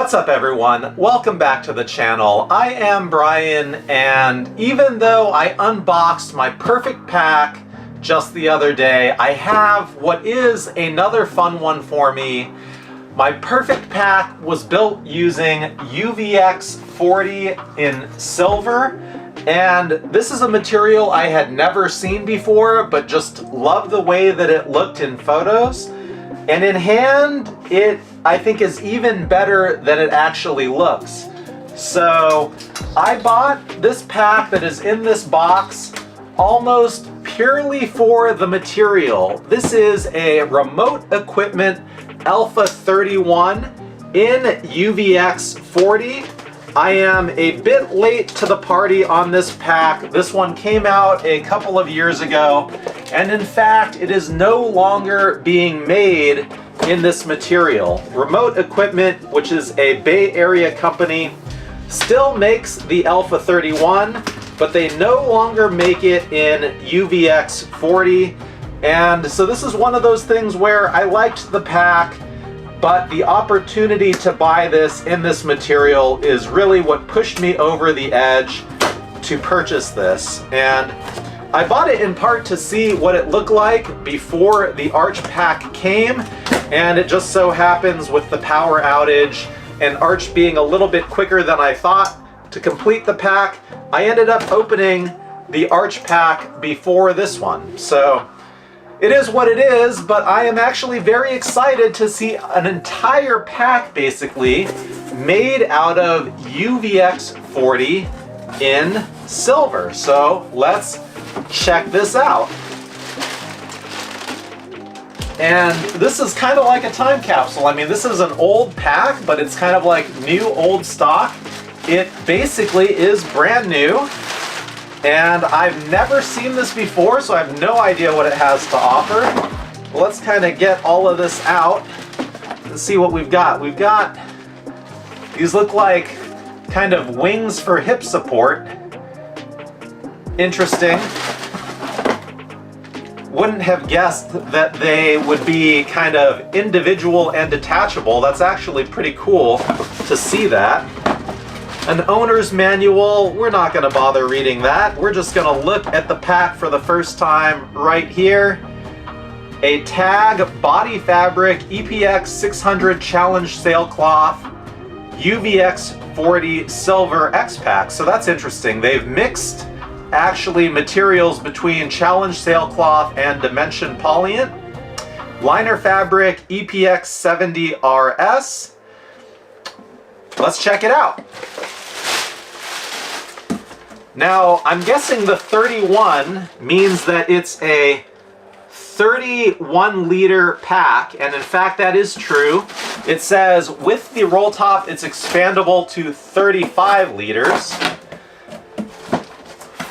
What's up everyone? Welcome back to the channel. I am Brian, and even though I unboxed my perfect pack just the other day, I have what is another fun one for me. My perfect pack was built using UVX40 in silver, and this is a material I had never seen before, but just loved the way that it looked in photos. And in hand, it, I think, is even better than it actually looks. So I bought this pack that is in this box almost purely for the material. This is a remote equipment Alpha 31 in UVX40. I am a bit late to the party on this pack. This one came out a couple of years ago, and in fact, it is no longer being made in this material. Remote Equipment, which is a Bay Area company, still makes the Alpha 31, but they no longer make it in UVX40. And so this is one of those things where I liked the pack, but the opportunity to buy this in this material is really what pushed me over the edge to purchase this. And I bought it in part to see what it looked like before the Arch pack came, and it just so happens with the power outage and Arch being a little bit quicker than I thought to complete the pack, I ended up opening the Arch pack before this one. So it is what it is, but I am actually very excited to see an entire pack basically made out of UVX40 in silver. So let's check this out. And this is kind of like a time capsule. I mean, this is an old pack, but it's kind of like new old stock. It basically is brand new. And I've never seen this before, so I have no idea what it has to offer. Let's kind of get all of this out and see what we've got. We've got, these look like kind of wings for hip support. Interesting. Wouldn't have guessed that they would be kind of individual and detachable. That's actually pretty cool to see that. An owner's manual, we're not going to bother reading that. We're just going to look at the pack for the first time right here. A tag, body fabric, EPX 600 challenge sailcloth, UVX40 silver X pack. So that's interesting. They've mixed actually materials between challenge sailcloth and dimension polyant. Liner fabric, EPX 70 RS. Let's check it out. Now, I'm guessing the 31 means that it's a 31 liter pack, and in fact that is true. It says with the roll top it's expandable to 35 liters.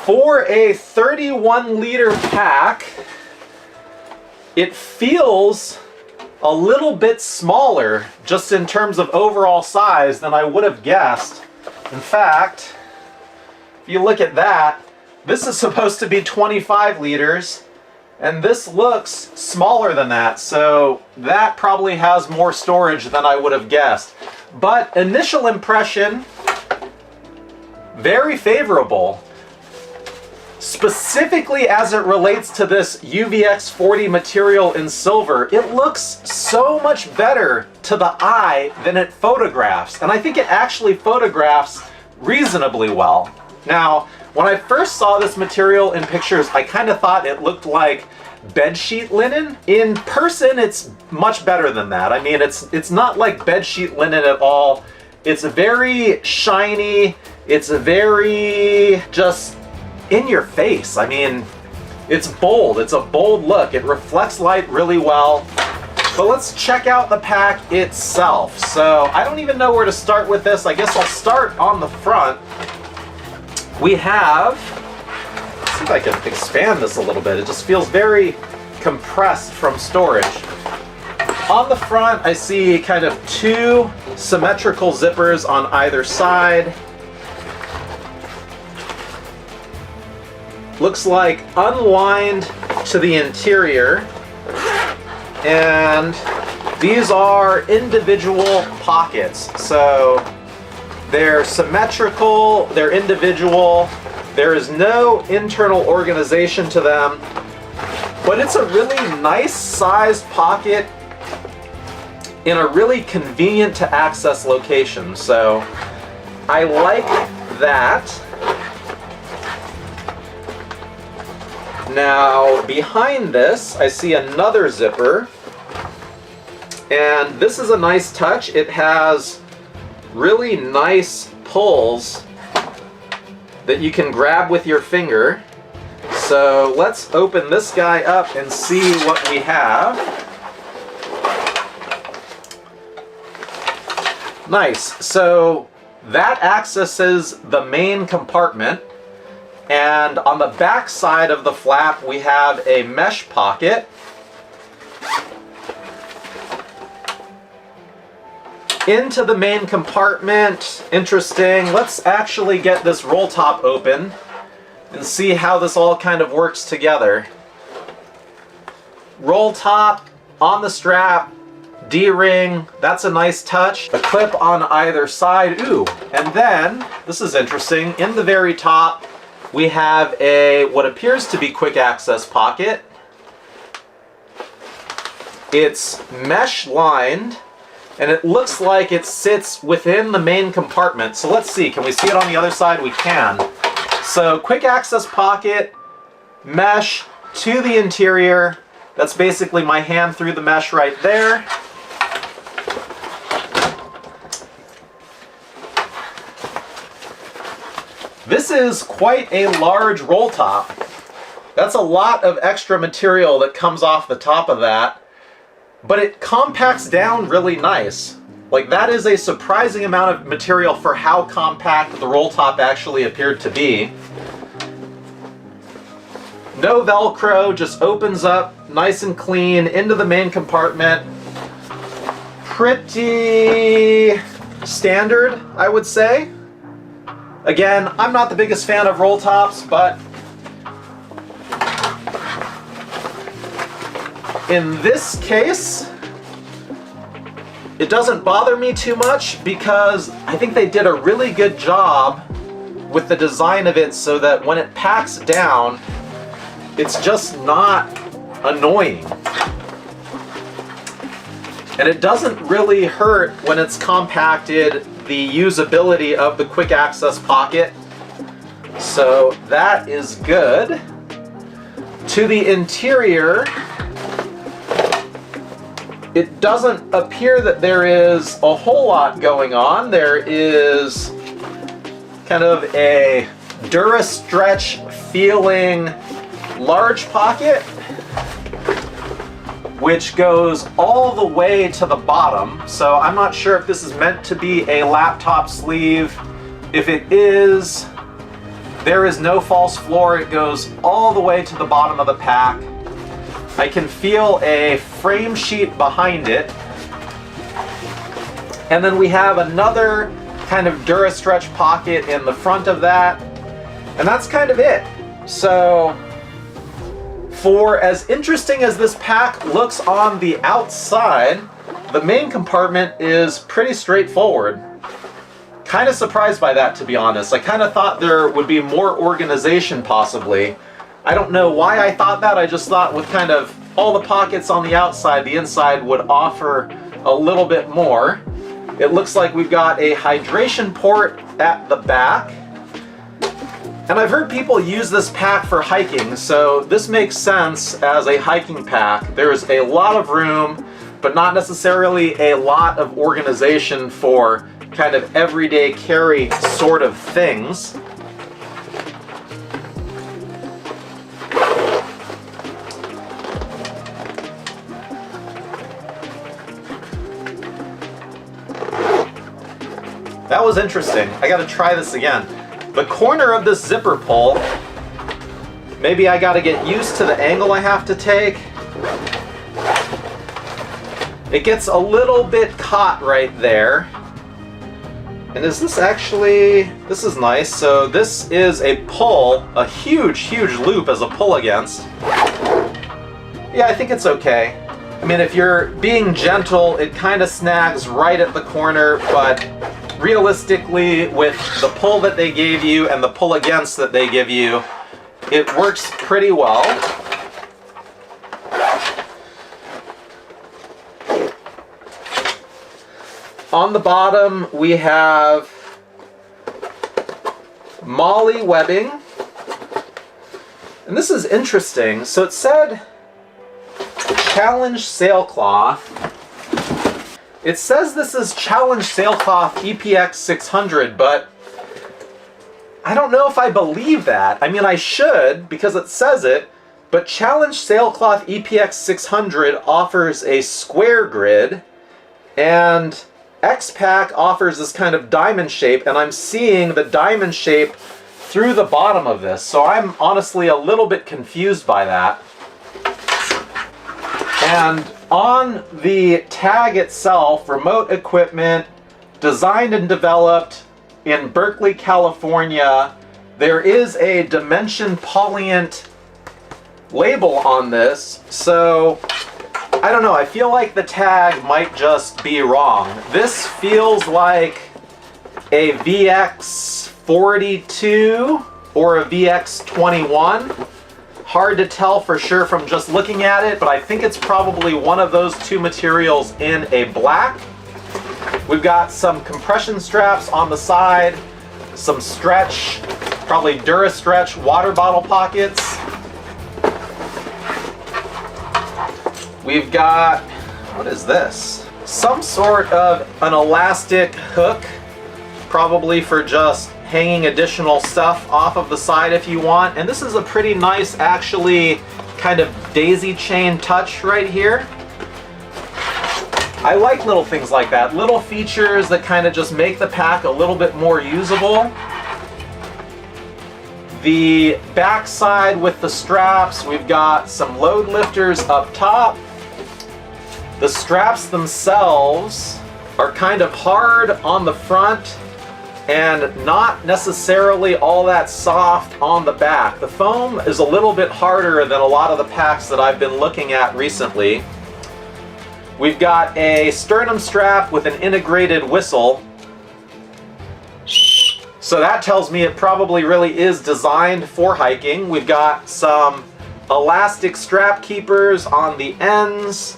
For a 31 liter pack, it feels a little bit smaller just in terms of overall size than I would have guessed. In fact, if you look at that, this is supposed to be 25 liters, and this looks smaller than that, so that probably has more storage than I would have guessed. But initial impression, very favorable. Specifically as it relates to this UVX40 material in silver, it looks so much better to the eye than it photographs, and I think it actually photographs reasonably well. Now, when I first saw this material in pictures, I kind of thought it looked like bedsheet linen. In person, it's much better than that. I mean, it's not like bedsheet linen at all. It's very shiny. It's very just in your face. I mean, it's bold. It's a bold look. It reflects light really well. But let's check out the pack itself. So I don't even know where to start with this. I guess I'll start on the front. We have, let's see if I can expand this a little bit. It just feels very compressed from storage. On the front, I see kind of two symmetrical zippers on either side. Looks like unlined to the interior. And These are individual pockets, so they're symmetrical, they're individual, there is no internal organization to them, but it's a really nice sized pocket in a really convenient to access location, so I like that. Now, behind this, I see another zipper, and this is a nice touch. It has really nice pulls that you can grab with your finger. So let's open this guy up and see what we have. Nice. So that accesses the main compartment, and on the back side of the flap we have a mesh pocket. Into the main compartment, interesting. Let's actually get this roll top open and see how this all kind of works together. Roll top on the strap, D-ring, that's a nice touch. A clip on either side, ooh. And then, this is interesting, in the very top we have a, what appears to be quick access pocket. It's mesh lined, and it looks like it sits within the main compartment. So let's see, can we see it on the other side? We can. So quick access pocket, mesh to the interior. That's basically my hand through the mesh right there. This is quite a large roll top. That's a lot of extra material that comes off the top of that. But it compacts down really nice. Like, that is a surprising amount of material for how compact the roll top actually appeared to be. No Velcro, just opens up nice and clean into the main compartment. Pretty standard, I would say. Again, I'm not the biggest fan of roll tops, but in this case, it doesn't bother me too much because I think they did a really good job with the design of it so that when it packs down, it's just not annoying. And it doesn't really hurt when it's compacted the usability of the quick access pocket. So that is good. To the interior, it doesn't appear that there is a whole lot going on. There is kind of a Durastretch feeling large pocket, which goes all the way to the bottom. So I'm not sure if this is meant to be a laptop sleeve. If it is, there is no false floor. It goes all the way to the bottom of the pack. I can feel a frame sheet behind it. And then we have another kind of Durastretch pocket in the front of that. And that's kind of it. So, for as interesting as this pack looks on the outside, the main compartment is pretty straightforward. Kind of surprised by that, to be honest. I kind of thought there would be more organization possibly. I don't know why I thought that. I just thought with kind of all the pockets on the outside, the inside would offer a little bit more. It looks like we've got a hydration port at the back. And I've heard people use this pack for hiking, so this makes sense as a hiking pack. There's a lot of room, but not necessarily a lot of organization for kind of everyday carry sort of things. That was interesting. I gotta try this again. The corner of this zipper pull, maybe I gotta get used to the angle I have to take. It gets a little bit caught right there. And is this actually, this is nice. So this is a pull, a huge, huge loop as a pull against. Yeah, I think it's okay. I mean, if you're being gentle, it kind of snags right at the corner, but realistically, with the pull that they gave you and the pull against that they give you, it works pretty well. On the bottom, we have Molly webbing. And this is interesting. So it said Challenge Sailcloth. It says this is Challenge Sailcloth EPX600, but I don't know if I believe that. I mean, I should, because it says it, but Challenge Sailcloth EPX600 offers a square grid, and X-Pac offers this kind of diamond shape, and I'm seeing the diamond shape through the bottom of this, so I'm honestly a little bit confused by that. And on the tag itself, remote equipment, designed and developed in Berkeley, California, there is a Dimension Polyant label on this, so I don't know, I feel like the tag might just be wrong. This feels like a VX42 or a VX21. Hard to tell for sure from just looking at it, but I think it's probably one of those two materials in a black. We've got some compression straps on the side, some stretch, probably Durastretch water bottle pockets. We've got, what is this? Some sort of an elastic hook, probably for just hanging additional stuff off of the side if you want. And this is a pretty nice, actually, kind of daisy chain touch right here. I like little things like that, little features that kind of just make the pack a little bit more usable. The back side with the straps, we've got some load lifters up top. The straps themselves are kind of hard on the front and not necessarily all that soft on the back. The foam is a little bit harder than a lot of the packs that I've been looking at recently. We've got a sternum strap with an integrated whistle. So that tells me it probably really is designed for hiking. We've got some elastic strap keepers on the ends.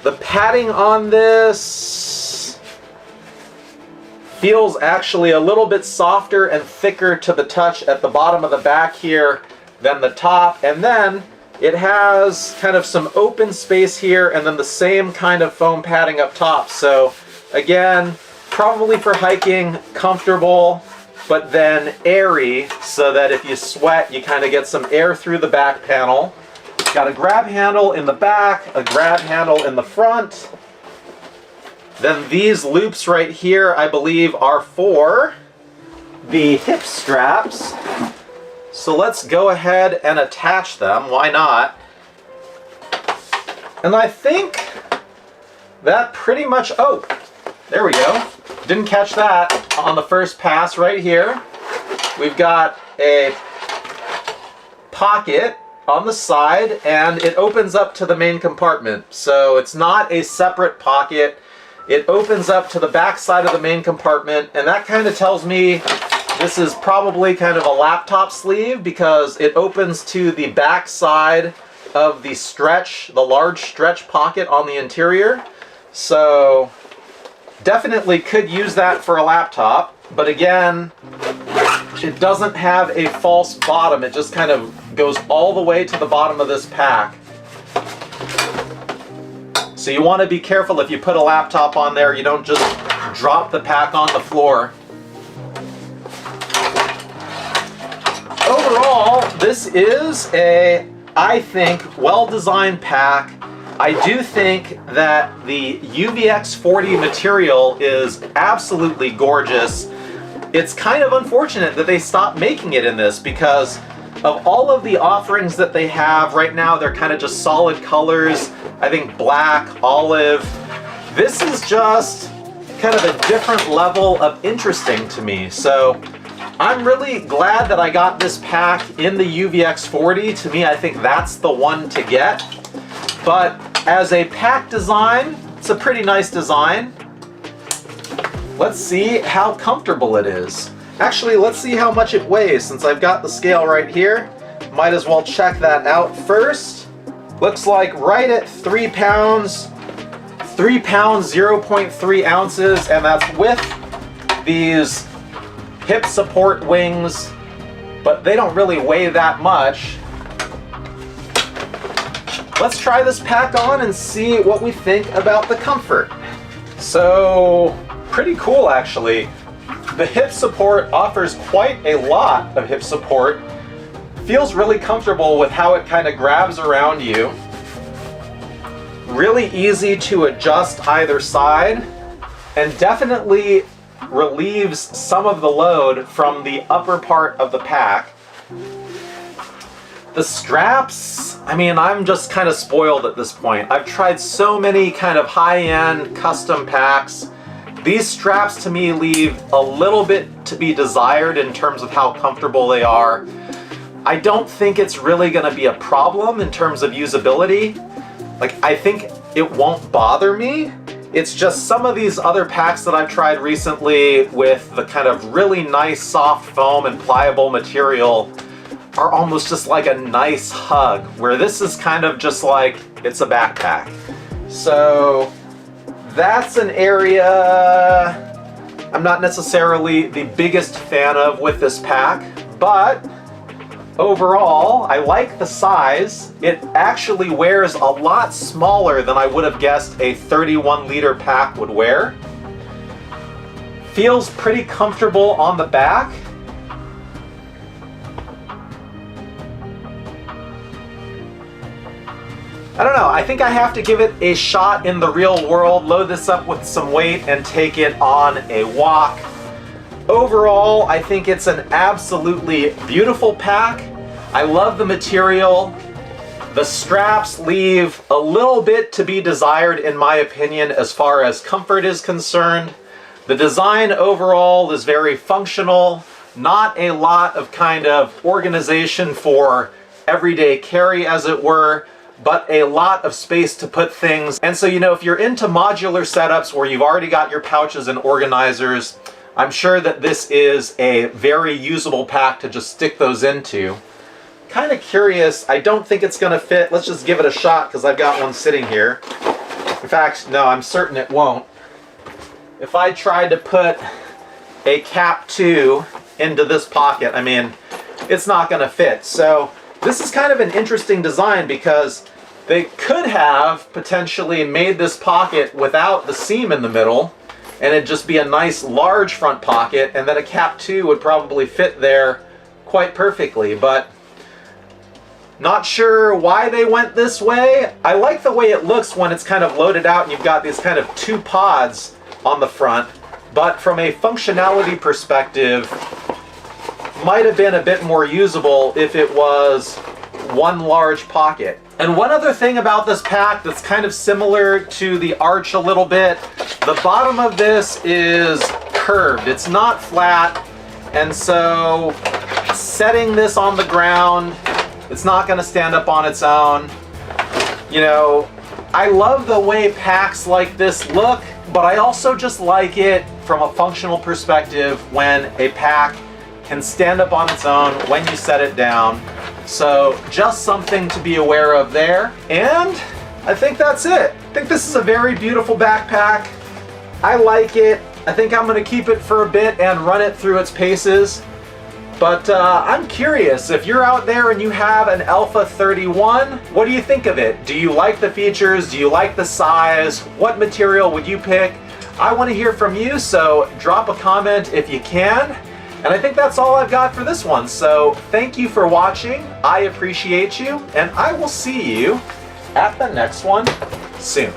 The padding on this feels actually a little bit softer and thicker to the touch at the bottom of the back here than the top. And then it has kind of some open space here and then the same kind of foam padding up top. So again, probably for hiking, comfortable, but then airy, so that if you sweat, you kind of get some air through the back panel. Got a grab handle in the back, a grab handle in the front. Then these loops right here, I believe, are for the hip straps. So let's go ahead and attach them, why not? And I think that pretty much, oh, there we go. Didn't catch that on the first pass right here. We've got a pocket on the side and it opens up to the main compartment. So it's not a separate pocket. It opens up to the back side of the main compartment, and that kind of tells me this is probably kind of a laptop sleeve because it opens to the back side of the stretch, the large stretch pocket on the interior. So definitely could use that for a laptop, but again, it doesn't have a false bottom. It just kind of goes all the way to the bottom of this pack. So you want to be careful if you put a laptop on there, you don't just drop the pack on the floor. Overall, this is a, I think, well-designed pack. I do think that the UVX40 material is absolutely gorgeous. It's kind of unfortunate that they stopped making it in this because of all of the offerings that they have right now, they're kind of just solid colors. I think black, olive. This is just kind of a different level of interesting to me. So I'm really glad that I got this pack in the UVX40. To me, I think that's the one to get. But as a pack design, it's a pretty nice design. Let's see how comfortable it is. Actually, let's see how much it weighs since I've got the scale right here. Might as well check that out first. Looks like right at 3 pounds, 3 pounds, 0.3 ounces, and that's with these hip support wings, but they don't really weigh that much. Let's try this pack on and see what we think about the comfort. So, pretty cool actually. The hip support offers quite a lot of hip support. Feels really comfortable with how it kind of grabs around you. Really easy to adjust either side, and definitely relieves some of the load from the upper part of the pack. The straps, I mean, I'm just kind of spoiled at this point. I've tried so many kind of high-end custom packs. These straps to me leave a little bit to be desired in terms of how comfortable they are. I don't think it's really going to be a problem in terms of usability. Like, I think it won't bother me. It's just some of these other packs that I've tried recently with the kind of really nice soft foam and pliable material are almost just like a nice hug, where this is kind of just like, it's a backpack. So that's an area I'm not necessarily the biggest fan of with this pack, but overall, I like the size. It actually wears a lot smaller than I would have guessed a 31-liter pack would wear. Feels pretty comfortable on the back. I don't know, I think I have to give it a shot in the real world, load this up with some weight and take it on a walk. Overall, I think it's an absolutely beautiful pack. I love the material. The straps leave a little bit to be desired in my opinion as far as comfort is concerned. The design overall is very functional, not a lot of kind of organization for everyday carry as it were, but a lot of space to put things. And so, you know, if you're into modular setups where you've already got your pouches and organizers, I'm sure that this is a very usable pack to just stick those into. Kind of curious, I don't think it's gonna fit. Let's just give it a shot because I've got one sitting here. In fact, no, I'm certain it won't. If I tried to put a cap 2 into this pocket, I mean, it's not gonna fit. So this is kind of an interesting design because they could have potentially made this pocket without the seam in the middle, and it'd just be a nice large front pocket, and then a cap 2 would probably fit there quite perfectly, but not sure why they went this way. I like the way it looks when it's kind of loaded out and you've got these kind of 2 pods on the front, but from a functionality perspective, might have been a bit more usable if it was one large pocket. And one other thing about this pack that's kind of similar to the Arch a little bit, the bottom of this is curved. It's not flat, and so setting this on the ground, it's not going to stand up on its own. You know, I love the way packs like this look, but I also just like it from a functional perspective when a pack can stand up on its own when you set it down. So just something to be aware of there. And I think that's it. I think this is a very beautiful backpack. I like it. I think I'm gonna keep it for a bit and run it through its paces. But I'm curious, if you're out there and you have an Alpha 31, what do you think of it? Do you like the features? Do you like the size? What material would you pick? I want to hear from you, so drop a comment if you can. And I think that's all I've got for this one. So thank you for watching. I appreciate you, and I will see you at the next one soon.